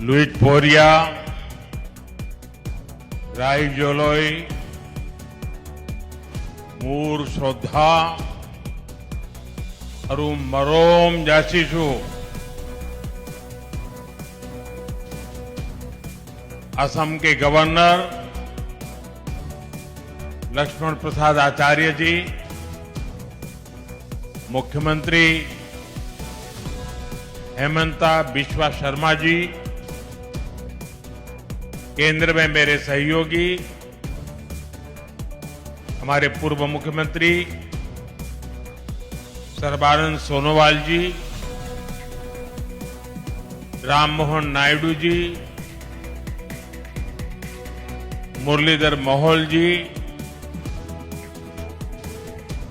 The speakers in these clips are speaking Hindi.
लुइस पोरिया, राइजोलोई, मूर श्रद्धा, मरोम जासीसु असम के गवर्नर लक्ष्मण प्रसाद आचार्य जी, मुख्यमंत्री हेमंता बिस्वा शर्मा जी, केंद्र में मेरे सहयोगी हमारे पूर्व मुख्यमंत्री सर्बानंद सोनोवाल जी, राम मोहन नायडू जी, मुरलीधर मोहोल जी,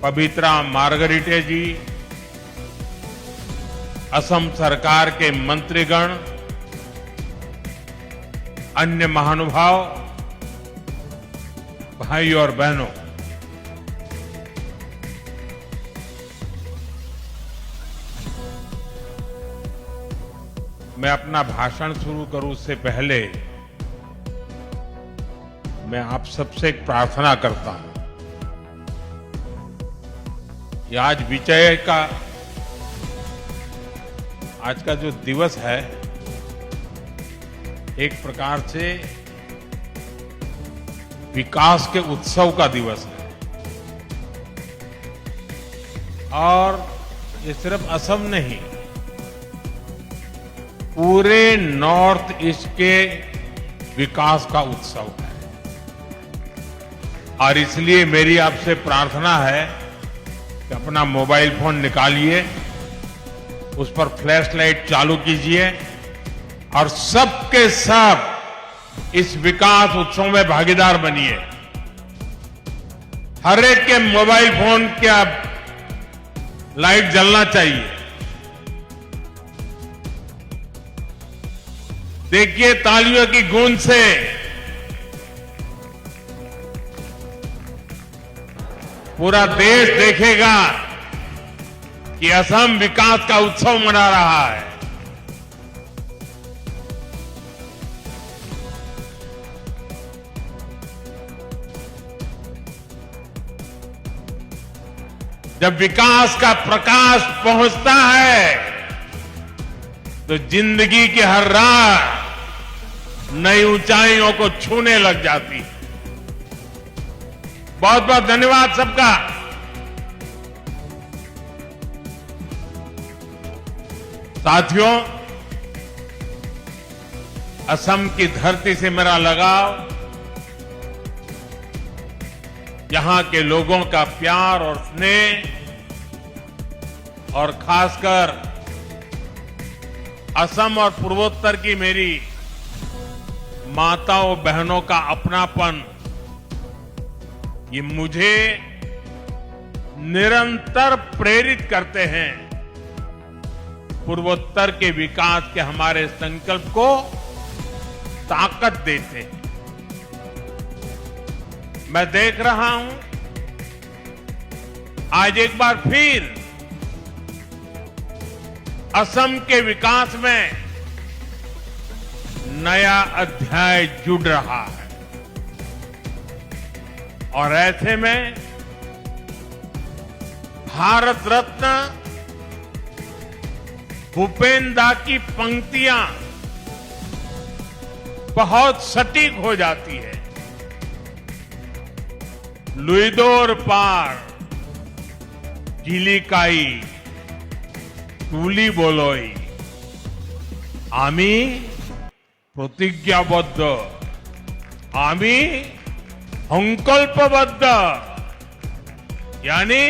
पवित्रा मार्गरेटे जी, असम सरकार के मंत्रीगण, अन्य महानुभाव, भाई और बहनों, मैं अपना भाषण शुरू करूं उससे पहले मैं आप सबसे एक प्रार्थना करता हूं। ये आज विजय का आज का जो दिवस है एक प्रकार से विकास के उत्सव का दिवस है और ये सिर्फ असम नहीं, पूरे नॉर्थ ईस्ट के विकास का उत्सव है। और इसलिए मेरी आपसे प्रार्थना है कि अपना मोबाइल फोन निकालिए, उस पर फ्लैश लाइट चालू कीजिए और सबके सब इस विकास उत्सव में भागीदार बनिए। हर एक के मोबाइल फोन का लाइट जलना चाहिए। देखिए तालियों की गूंज से पूरा देश देखेगा कि असम विकास का उत्सव मना रहा है। जब विकास का प्रकाश पहुंचता है तो जिंदगी की हर राह नई ऊंचाइयों को छूने लग जाती है। बहुत बहुत धन्यवाद सबका। साथियों, असम की धरती से मेरा लगाव, यहां के लोगों का प्यार और स्नेह और खासकर असम और पूर्वोत्तर की मेरी माताओं बहनों का अपनापन, ये मुझे निरंतर प्रेरित करते हैं, पूर्वोत्तर के विकास के हमारे संकल्प को ताकत देते हैं। मैं देख रहा हूं आज एक बार फिर असम के विकास में नया अध्याय जुड़ रहा है और ऐसे में भारत रत्न भूपेन दा की पंक्तियां बहुत सटीक हो जाती है। लुइदोर पार जिलिकाई टूली बोलोई आमी प्रतिज्ञाबद्ध आमी संकल्पबद्ध, यानी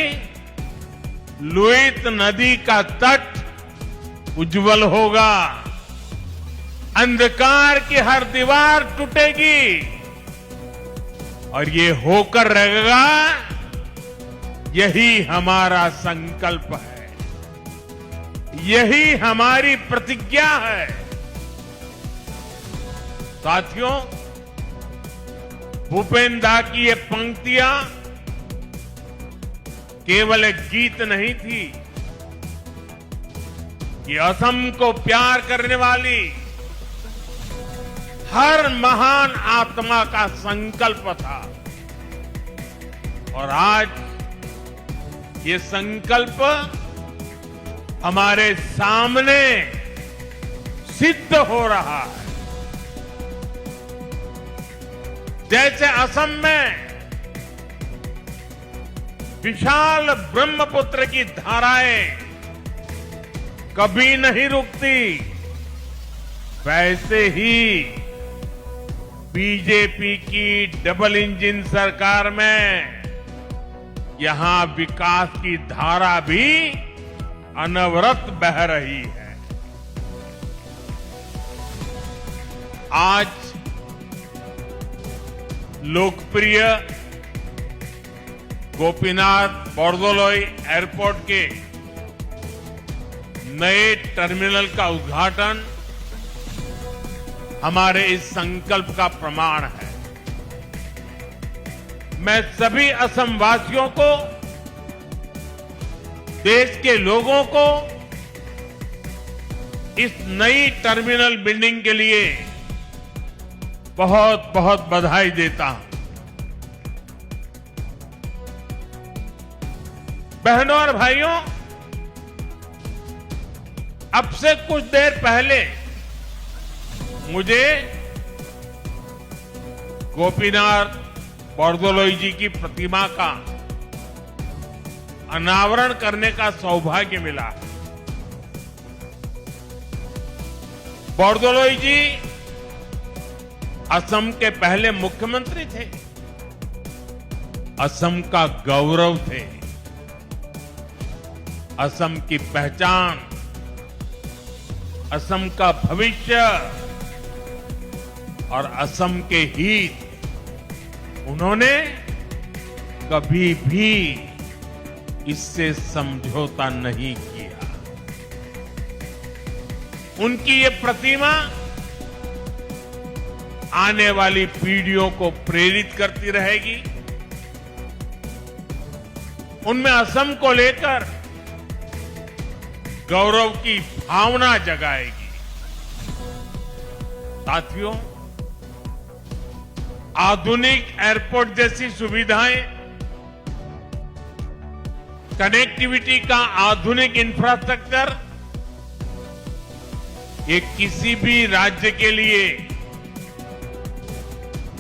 लुइत नदी का तट उज्जवल होगा, अंधकार की हर दीवार टूटेगी और ये होकर रहेगा, यही हमारा संकल्प है, यही हमारी प्रतिज्ञा है। साथियों, भूपेन दा की ये पंक्तियां केवल एक गीत नहीं थी, ये असम को प्यार करने वाली हर महान आत्मा का संकल्प था। और आज ये संकल्प हमारे सामने सिद्ध हो रहा है। जैसे असम में विशाल ब्रह्मपुत्र की धाराएं कभी नहीं रुकती, वैसे ही बीजेपी की डबल इंजन सरकार में यहां विकास की धारा भी अनवरत बह रही है। आज लोकप्रिय गोपीनाथ बोरदोलोई एयरपोर्ट के नए टर्मिनल का उद्घाटन हमारे इस संकल्प का प्रमाण है। मैं सभी असम वासियों को, देश के लोगों को इस नई टर्मिनल बिल्डिंग के लिए बहुत बहुत बधाई देता हूं। बहनों और भाइयों, अब से कुछ देर पहले मुझे गोपीनाथ बोरदोलोई जी की प्रतिमा का अनावरण करने का सौभाग्य मिला। बोरदोलोई जी असम के पहले मुख्यमंत्री थे, असम का गौरव थे, असम की पहचान, असम का भविष्य और असम के हित उन्होंने कभी भी इससे समझौता नहीं किया। उनकी ये प्रतिमा आने वाली पीढ़ियों को प्रेरित करती रहेगी, उनमें असम को लेकर गौरव की भावना जगाएगी। साथियों, आधुनिक एयरपोर्ट जैसी सुविधाएं, कनेक्टिविटी का आधुनिक इंफ्रास्ट्रक्चर ये किसी भी राज्य के लिए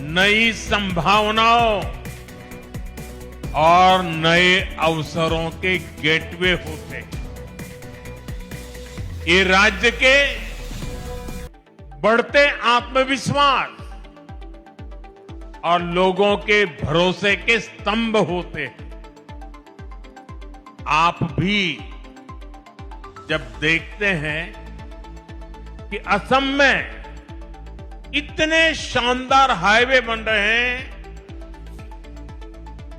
नई संभावनाओं और नए अवसरों के गेटवे होते हैं। ये राज्य के बढ़ते आत्मविश्वास और लोगों के भरोसे के स्तंभ होते हैं। आप भी जब देखते हैं कि असम में इतने शानदार हाईवे बन रहे हैं,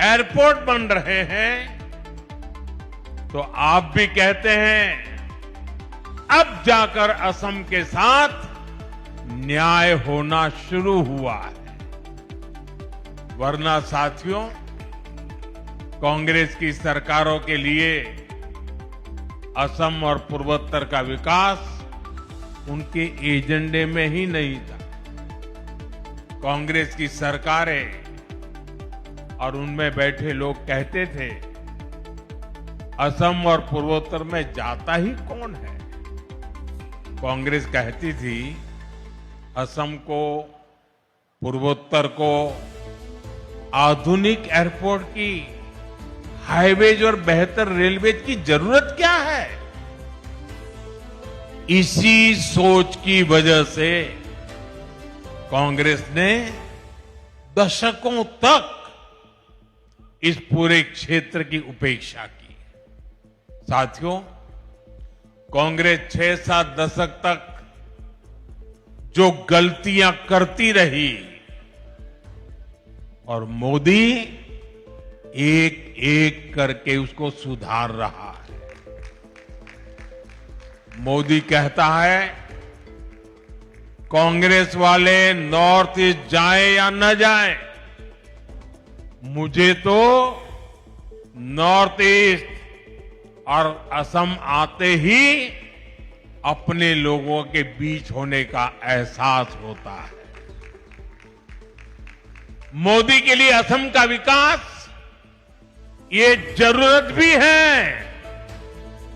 एयरपोर्ट बन रहे हैं, तो आप भी कहते हैं अब जाकर असम के साथ न्याय होना शुरू हुआ है। वरना साथियों, कांग्रेस की सरकारों के लिए असम और पूर्वोत्तर का विकास उनके एजेंडे में ही नहीं था। कांग्रेस की सरकारें और उनमें बैठे लोग कहते थे, असम और पूर्वोत्तर में जाता ही कौन है। कांग्रेस कहती थी असम को, पूर्वोत्तर को आधुनिक एयरपोर्ट की, हाईवेज और बेहतर रेलवे की जरूरत क्या है। इसी सोच की वजह से कांग्रेस ने दशकों तक इस पूरे क्षेत्र की उपेक्षा की। साथियों, कांग्रेस 6-7 दशक तक जो गलतियां करती रही और मोदी एक एक करके उसको सुधार रहा है। मोदी कहता है, कांग्रेस वाले नॉर्थ ईस्ट जाए या न जाए, मुझे तो नॉर्थ ईस्ट और असम आते ही अपने लोगों के बीच होने का एहसास होता है। मोदी के लिए असम का विकास ये जरूरत भी है,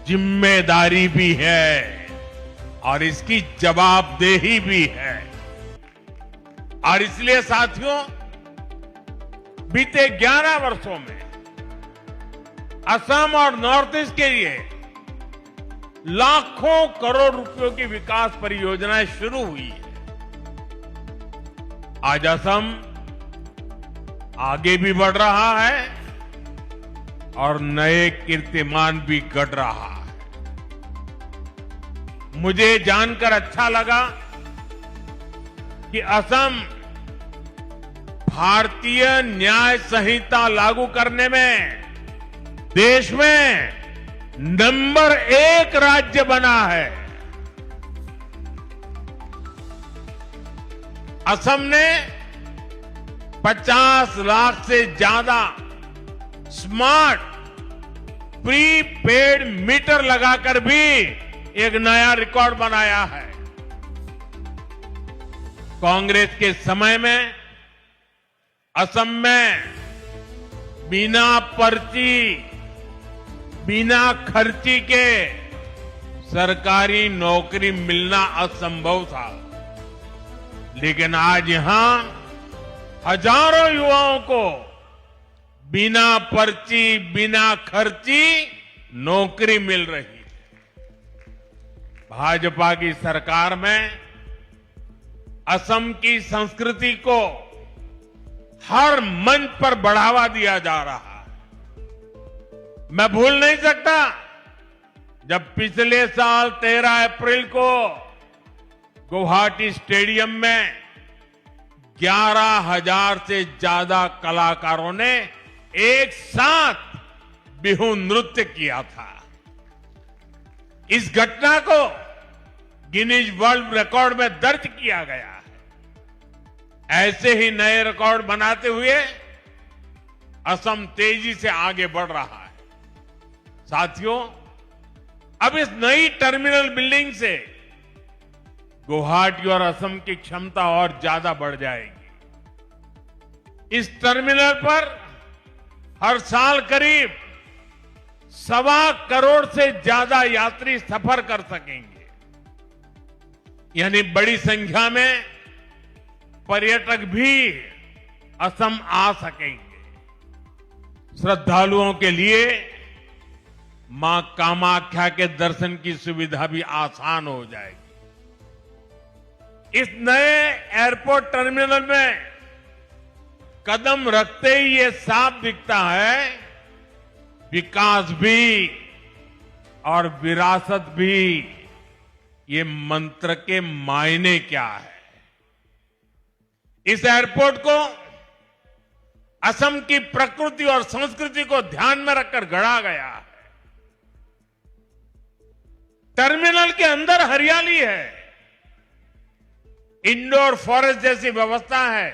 जिम्मेदारी भी है और इसकी जवाबदेही भी है। और इसलिए साथियों, बीते 11 वर्षों में असम और नॉर्थ ईस्ट के लिए लाखों करोड़ रुपयों की विकास परियोजनाएं शुरू हुई है। आज असम आगे भी बढ़ रहा है और नए कीर्तिमान भी गढ़ रहा है। मुझे जानकर अच्छा लगा कि असम भारतीय न्याय संहिता लागू करने में देश में नंबर 1 राज्य बना है। असम ने 50 लाख से ज्यादा स्मार्ट प्रीपेड मीटर लगाकर भी एक नया रिकॉर्ड बनाया है। कांग्रेस के समय में असम में बिना पर्ची, बिना खर्ची के सरकारी नौकरी मिलना असंभव था, लेकिन आज यहां हजारों युवाओं को बिना पर्ची, बिना खर्ची नौकरी मिल रही है। भाजपा की सरकार में असम की संस्कृति को हर मंच पर बढ़ावा दिया जा रहा है। मैं भूल नहीं सकता जब पिछले साल 13 अप्रैल को गुवाहाटी स्टेडियम में 11,000 से ज्यादा कलाकारों ने एक साथ बिहू नृत्य किया था। इस घटना को गिनीज वर्ल्ड रिकॉर्ड में दर्ज किया गया है। ऐसे ही नए रिकॉर्ड बनाते हुए असम तेजी से आगे बढ़ रहा है। साथियों, अब इस नई टर्मिनल बिल्डिंग से गुवाहाटी और असम की क्षमता और ज्यादा बढ़ जाएगी। इस टर्मिनल पर हर साल करीब 1.25 करोड़ से ज्यादा यात्री सफर कर सकेंगे, यानी बड़ी संख्या में पर्यटक भी असम आ सकेंगे। श्रद्धालुओं के लिए मां कामाख्या के दर्शन की सुविधा भी आसान हो जाएगी। इस नए एयरपोर्ट टर्मिनल में कदम रखते ही ये साफ दिखता है, विकास भी और विरासत भी, ये मंत्र के मायने क्या है। इस एयरपोर्ट को असम की प्रकृति और संस्कृति को ध्यान में रखकर गढ़ा गया है। टर्मिनल के अंदर हरियाली है, इंडोर फॉरेस्ट जैसी व्यवस्था है,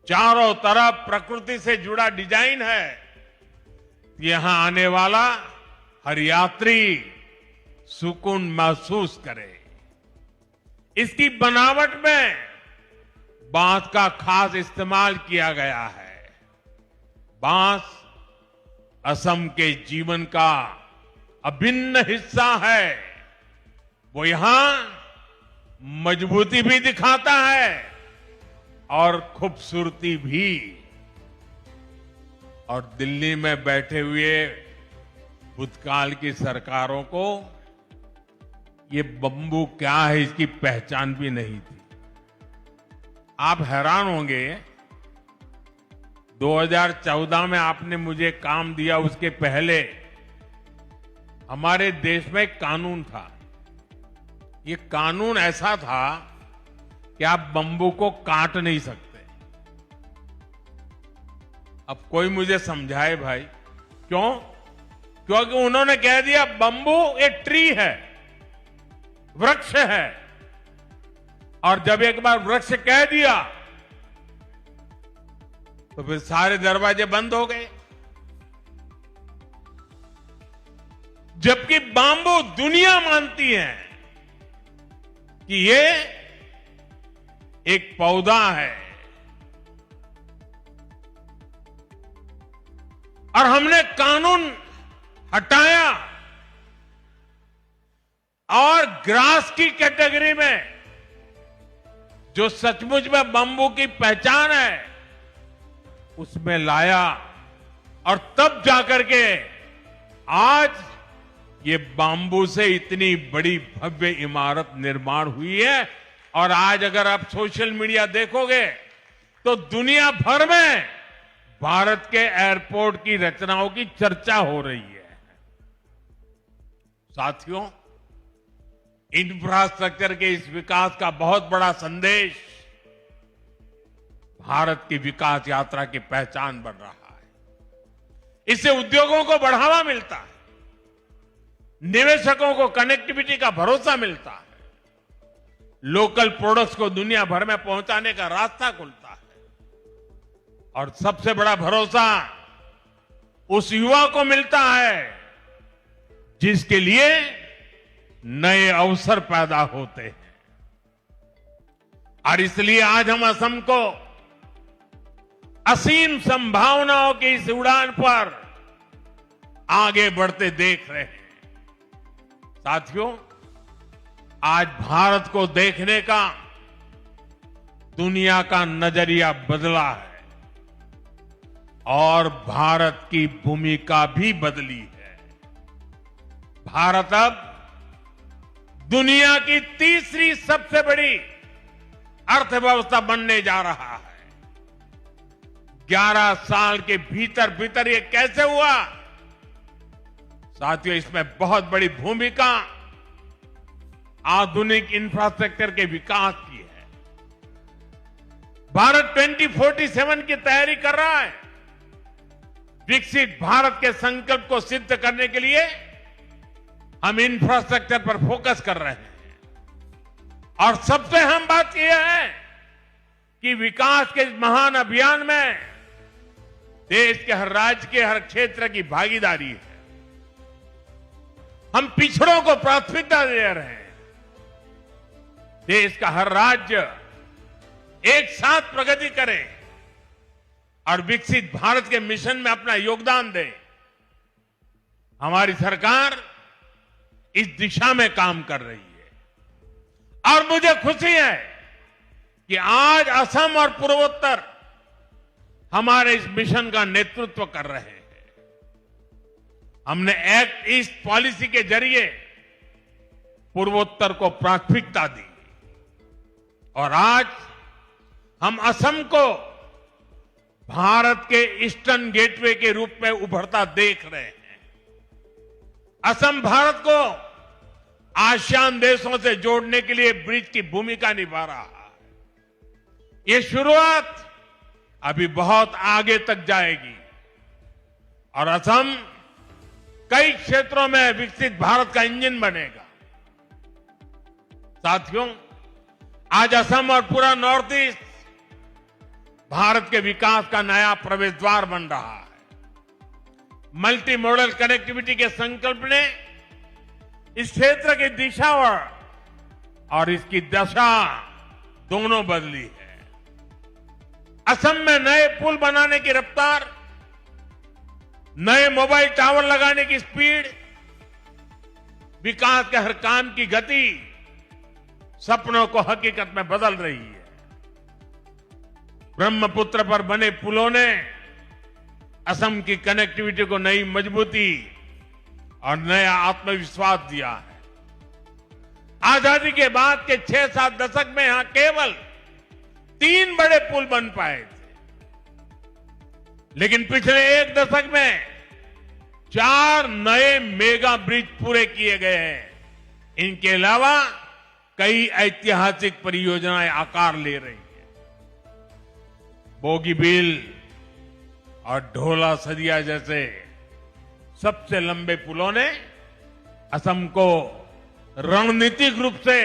चारों तरफ प्रकृति से जुड़ा डिजाइन है। यहां आने वाला हर यात्री सुकून महसूस करे। इसकी बनावट में बांस का खास इस्तेमाल किया गया है। बांस असम के जीवन का अभिन्न हिस्सा है। वो यहां मजबूती भी दिखाता है और खूबसूरती भी। और दिल्ली में बैठे हुए भूतकाल की सरकारों को ये बंबू क्या है इसकी पहचान भी नहीं थी। आप हैरान होंगे, 2014 में आपने मुझे काम दिया, उसके पहले हमारे देश में एक कानून था। ये कानून ऐसा था कि आप बंबू को काट नहीं सकते। अब कोई मुझे समझाए भाई, क्यों? क्योंकि उन्होंने कह दिया बंबू एक ट्री है, वृक्ष है, और जब एक बार वृक्ष कह दिया तो फिर सारे दरवाजे बंद हो गए। जबकि बाम्बू दुनिया मानती है कि ये एक पौधा है, और हमने कानून हटाया और ग्रास की कैटेगरी में जो सचमुच में बंबू की पहचान है उसमें लाया और तब जाकर के आज ये बाम्बू से इतनी बड़ी भव्य इमारत निर्माण हुई है। और आज अगर आप सोशल मीडिया देखोगे तो दुनिया भर में भारत के एयरपोर्ट की रचनाओं की चर्चा हो रही है। साथियों, इंफ्रास्ट्रक्चर के इस विकास का बहुत बड़ा संदेश भारत की विकास यात्रा की पहचान बन रहा है। इससे उद्योगों को बढ़ावा मिलता है, निवेशकों को कनेक्टिविटी का भरोसा मिलता है, लोकल प्रोडक्ट्स को दुनिया भर में पहुंचाने का रास्ता खुलता है और सबसे बड़ा भरोसा उस युवा को मिलता है जिसके लिए नए अवसर पैदा होते हैं। और इसलिए आज हम असम को असीम संभावनाओं की इस उड़ान पर आगे बढ़ते देख रहे हैं। साथियों, आज भारत को देखने का दुनिया का नजरिया बदला है और भारत की भूमिका भी बदली है। भारत अब दुनिया की तीसरी सबसे बड़ी अर्थव्यवस्था बनने जा रहा है। 11 साल के भीतर भीतर ये कैसे हुआ? साथियों, इसमें बहुत बड़ी भूमिका आधुनिक इंफ्रास्ट्रक्चर के विकास की है। भारत 2047 की तैयारी कर रहा है। विकसित भारत के संकल्प को सिद्ध करने के लिए हम इंफ्रास्ट्रक्चर पर फोकस कर रहे हैं और सबसे अहम बात यह है कि विकास के इस महान अभियान में देश के हर राज्य के हर क्षेत्र की भागीदारी है। हम पिछड़ों को प्राथमिकता दे रहे हैं। देश का हर राज्य एक साथ प्रगति करे और विकसित भारत के मिशन में अपना योगदान दे। हमारी सरकार इस दिशा में काम कर रही है और मुझे खुशी है कि आज असम और पूर्वोत्तर हमारे इस मिशन का नेतृत्व कर रहे हैं। हमने एक्ट ईस्ट पॉलिसी के जरिए पूर्वोत्तर को प्राथमिकता दी और आज हम असम को भारत के ईस्टर्न गेटवे के रूप में उभरता देख रहे हैं। असम भारत को आसियान देशों से जोड़ने के लिए ब्रिज की भूमिका निभा रहा है। ये शुरुआत अभी बहुत आगे तक जाएगी और असम कई क्षेत्रों में विकसित भारत का इंजन बनेगा। साथियों, आज असम और पूरा नॉर्थ ईस्ट भारत के विकास का नया प्रवेश द्वार बन रहा है। मल्टी मॉडल कनेक्टिविटी के संकल्प ने इस क्षेत्र की दिशा और इसकी दशा दोनों बदली है। असम में नए पुल बनाने की रफ्तार, नए मोबाइल टावर लगाने की स्पीड, विकास के हर काम की गति सपनों को हकीकत में बदल रही है। ब्रह्मपुत्र पर बने पुलों ने असम की कनेक्टिविटी को नई मजबूती और नया आत्मविश्वास दिया है। आजादी के बाद के 6-7 दशक में यहां केवल 3 बड़े पुल बन पाए थे, लेकिन पिछले 1 दशक में 4 नए मेगा ब्रिज पूरे किए गए हैं। इनके अलावा कई ऐतिहासिक परियोजनाएं आकार ले रही हैं। बोगीबील और ढोला सदिया जैसे सबसे लंबे पुलों ने असम को रणनीतिक रूप से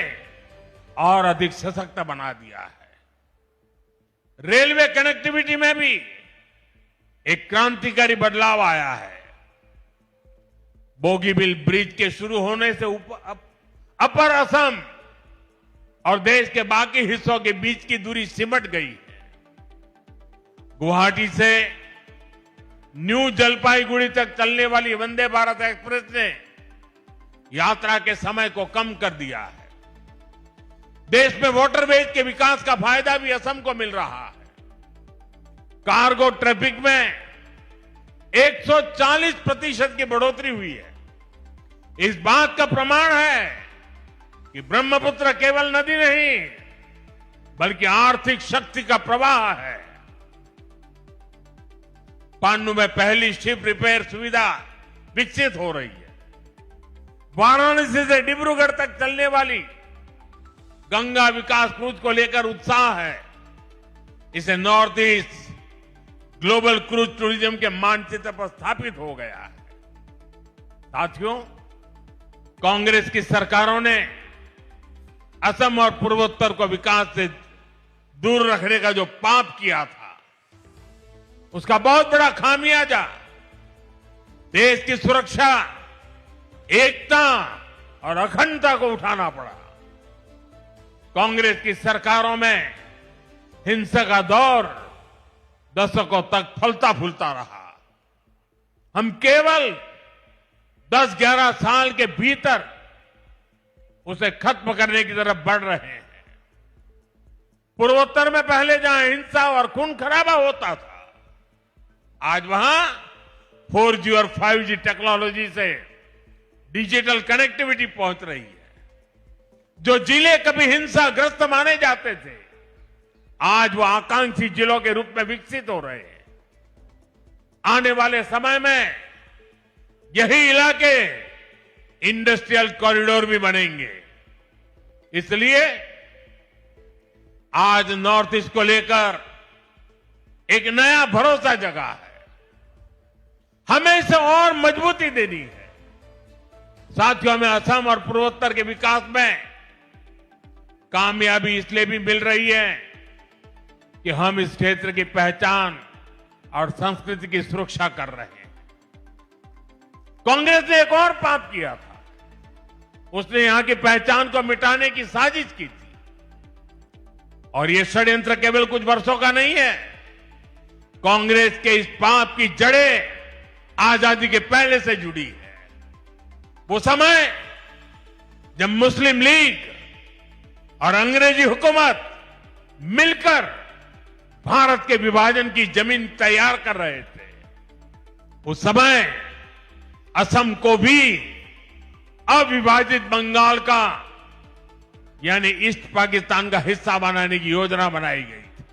और अधिक सशक्त बना दिया है। रेलवे कनेक्टिविटी में भी एक क्रांतिकारी बदलाव आया है। बोगीबील ब्रिज के शुरू होने से अपर असम और देश के बाकी हिस्सों के बीच की दूरी सिमट गई है। गुवाहाटी से न्यू जलपाईगुड़ी तक चलने वाली वंदे भारत एक्सप्रेस ने यात्रा के समय को कम कर दिया है। देश में वाटरवेज के विकास का फायदा भी असम को मिल रहा है। कार्गो ट्रैफिक में 140% की बढ़ोतरी हुई है। इस बात का प्रमाण है कि ब्रह्मपुत्र केवल नदी नहीं बल्कि आर्थिक शक्ति का प्रवाह है। पान्नू में पहली शिप रिपेयर सुविधा विकसित हो रही है। वाराणसी से डिब्रूगढ़ तक चलने वाली गंगा विकास क्रूज को लेकर उत्साह है। इसे north east global cruise tourism के मानचित्र पर स्थापित हो गया है। साथियों, कांग्रेस की सरकारों ने असम और पूर्वोत्तर को विकास से दूर रखने का जो पाप किया था, उसका बहुत बड़ा खामियाजा देश की सुरक्षा, एकता और अखंडता को उठाना पड़ा। कांग्रेस की सरकारों में हिंसा का दौर दशकों तक फलता फूलता रहा। हम केवल 10-11 साल के भीतर उसे खत्म करने की तरफ बढ़ रहे हैं। पूर्वोत्तर में पहले जहां हिंसा और खून खराबा होता था, आज वहां 4G और 5G टेक्नोलॉजी से डिजिटल कनेक्टिविटी पहुंच रही है। जो जिले कभी हिंसाग्रस्त माने जाते थे, आज वो आकांक्षी जिलों के रूप में विकसित हो रहे हैं। आने वाले समय में यही इलाके इंडस्ट्रियल कॉरिडोर भी बनेंगे। इसलिए आज नॉर्थ ईस्ट को लेकर एक नया भरोसा जगा है। हमें इसे और मजबूती देनी है। साथियों, हमें असम और पूर्वोत्तर के विकास में कामयाबी इसलिए भी मिल रही है कि हम इस क्षेत्र की पहचान और संस्कृति की सुरक्षा कर रहे हैं। कांग्रेस ने एक और पाप किया था। उसने यहां की पहचान को मिटाने की साजिश की थी। और यह षड्यंत्र केवल कुछ वर्षों का नहीं है। कांग्रेस के इस पाप की जड़ें आजादी के पहले से जुड़ी है। वो समय जब मुस्लिम लीग और अंग्रेजी हुकूमत मिलकर भारत के विभाजन की जमीन तैयार कर रहे थे, उस समय असम को भी अविभाजित बंगाल का यानी ईस्ट पाकिस्तान का हिस्सा बनाने की योजना बनाई गई थी।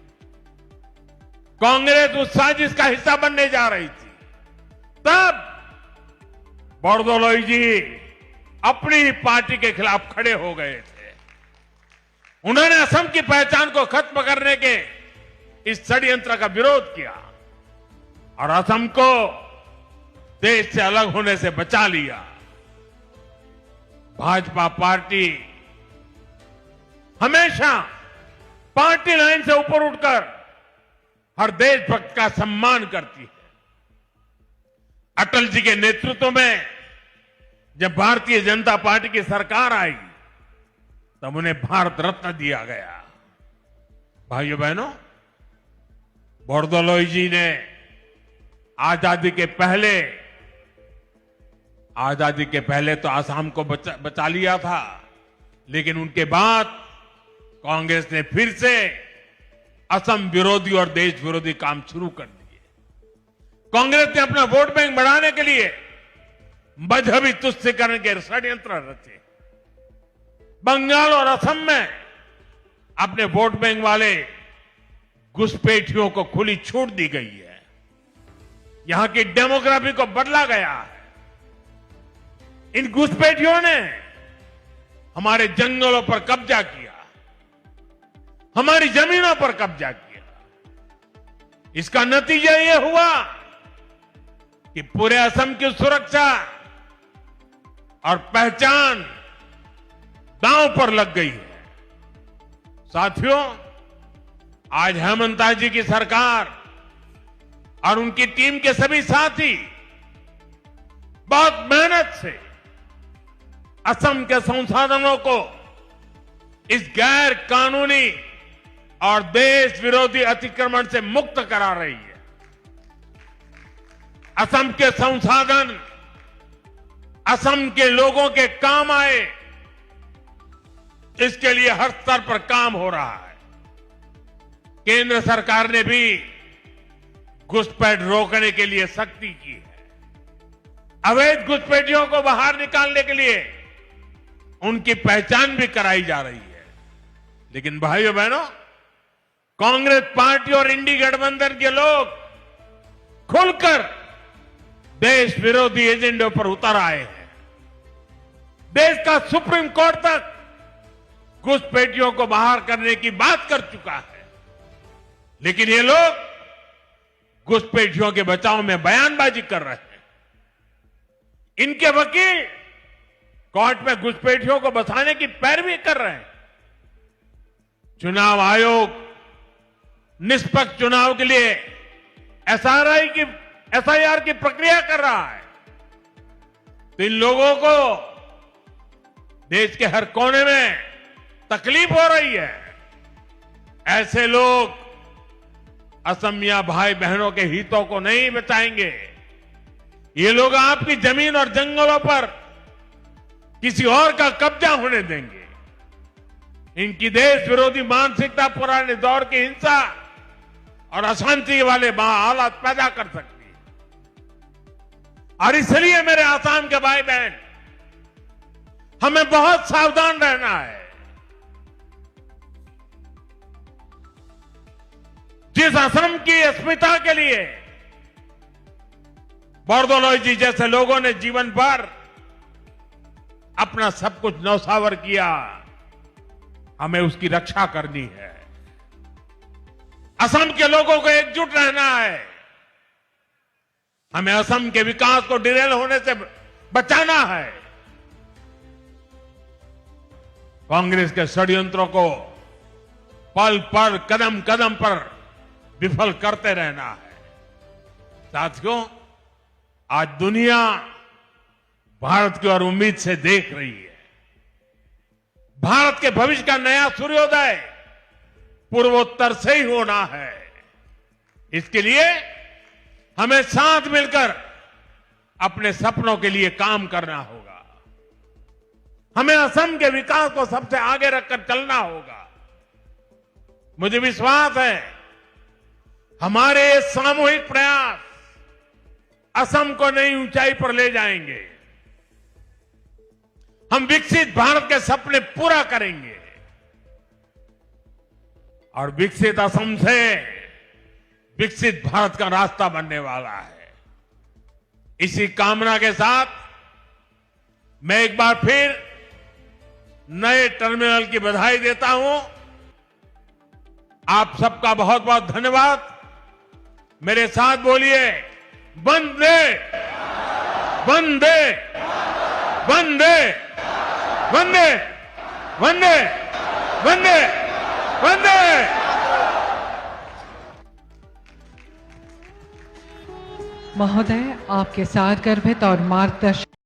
कांग्रेस उस साजिश का हिस्सा बनने जा रही थी। तब बोरदोलोई जी अपनी ही पार्टी के खिलाफ खड़े हो गए थे। उन्होंने असम की पहचान को खत्म करने के इस षड्यंत्र का विरोध किया और असम को देश से अलग होने से बचा लिया। भाजपा पार्टी हमेशा पार्टी लाइन से ऊपर उठकर हर देशभक्त का सम्मान करती है। अटल जी के नेतृत्व में जब भारतीय जनता पार्टी की सरकार आई, तब उन्हें भारत रत्न दिया गया। भाइयों बहनों, बोरदोलोई जी ने आजादी के पहले तो आसाम को बचा लिया था, लेकिन उनके बाद कांग्रेस ने फिर से असम विरोधी और देश विरोधी काम शुरू कर दिए। कांग्रेस ने अपना वोट बैंक बढ़ाने के लिए मजहबी तुष्टीकरण के षड्यंत्र रचे। बंगाल और असम में अपने वोट बैंक वाले घुसपैठियों को खुली छूट दी गई है। यहां की डेमोग्राफी को बदला गया है। इन घुसपैठियों ने हमारे जंगलों पर कब्जा किया, हमारी जमीनों पर कब्जा किया। इसका नतीजा यह हुआ कि पूरे असम की सुरक्षा और पहचान दांव पर लग गई है। साथियों, आज हेमंता जी की सरकार और उनकी टीम के सभी साथी बहुत मेहनत से असम के संसाधनों को इस गैर कानूनी और देश विरोधी अतिक्रमण से मुक्त करा रही है। असम के संसाधन असम के लोगों के काम आए, इसके लिए हर स्तर पर काम हो रहा है। केंद्र सरकार ने भी घुसपैठ रोकने के लिए सख्ती की है। अवैध घुसपैठियों को बाहर निकालने के लिए उनकी पहचान भी कराई जा रही है। लेकिन भाइयों बहनों, कांग्रेस पार्टी और इंडी गठबंधन के लोग खुलकर देश विरोधी एजेंडों पर उतर आए हैं। देश का सुप्रीम कोर्ट तक घुसपैठियों को बाहर करने की बात कर चुका है, लेकिन ये लोग घुसपैठियों के बचाव में बयानबाजी कर रहे हैं। इनके वकील कोर्ट में घुसपैठियों को बचाने की पैरवी कर रहे हैं। चुनाव आयोग निष्पक्ष चुनाव के लिए एसआईआर की प्रक्रिया कर रहा है, तो इन लोगों को देश के हर कोने में तकलीफ हो रही है। ऐसे लोग असमिया भाई बहनों के हितों को नहीं बचाएंगे। ये लोग आपकी जमीन और जंगलों पर किसी और का कब्जा होने देंगे। इनकी देश विरोधी मानसिकता पुराने दौर की हिंसा और अशांति वाले हालात पैदा कर सकती है। और इसलिए मेरे आसाम के भाई बहन, हमें बहुत सावधान रहना है। जिस असम की अस्मिता के लिए बोरदोलोई जी जैसे लोगों ने जीवन भर अपना सब कुछ न्यौछावर किया, हमें उसकी रक्षा करनी है। असम के लोगों को एकजुट रहना है। हमें असम के विकास को डिरेल होने से बचाना है। कांग्रेस के षड्यंत्रों को पल पल कदम कदम पर विफल करते रहना है। साथियों, आज दुनिया भारत की ओर उम्मीद से देख रही है। भारत के भविष्य का नया सूर्योदय पूर्वोत्तर से ही होना है। इसके लिए हमें साथ मिलकर अपने सपनों के लिए काम करना होगा। हमें असम के विकास को सबसे आगे रखकर चलना होगा। मुझे विश्वास है हमारे सामूहिक प्रयास असम को नई ऊंचाई पर ले जाएंगे। हम विकसित भारत के सपने पूरा करेंगे और विकसित असम से विकसित भारत का रास्ता बनने वाला है। इसी कामना के साथ मैं एक बार फिर नए टर्मिनल की बधाई देता हूं। आप सबका बहुत बहुत धन्यवाद। मेरे साथ बोलिए, वंदे वंदे वंदे वंदे वंदे वंदे वंदे। महोदय, आपके साथ गर्भित और मार्गदर्शन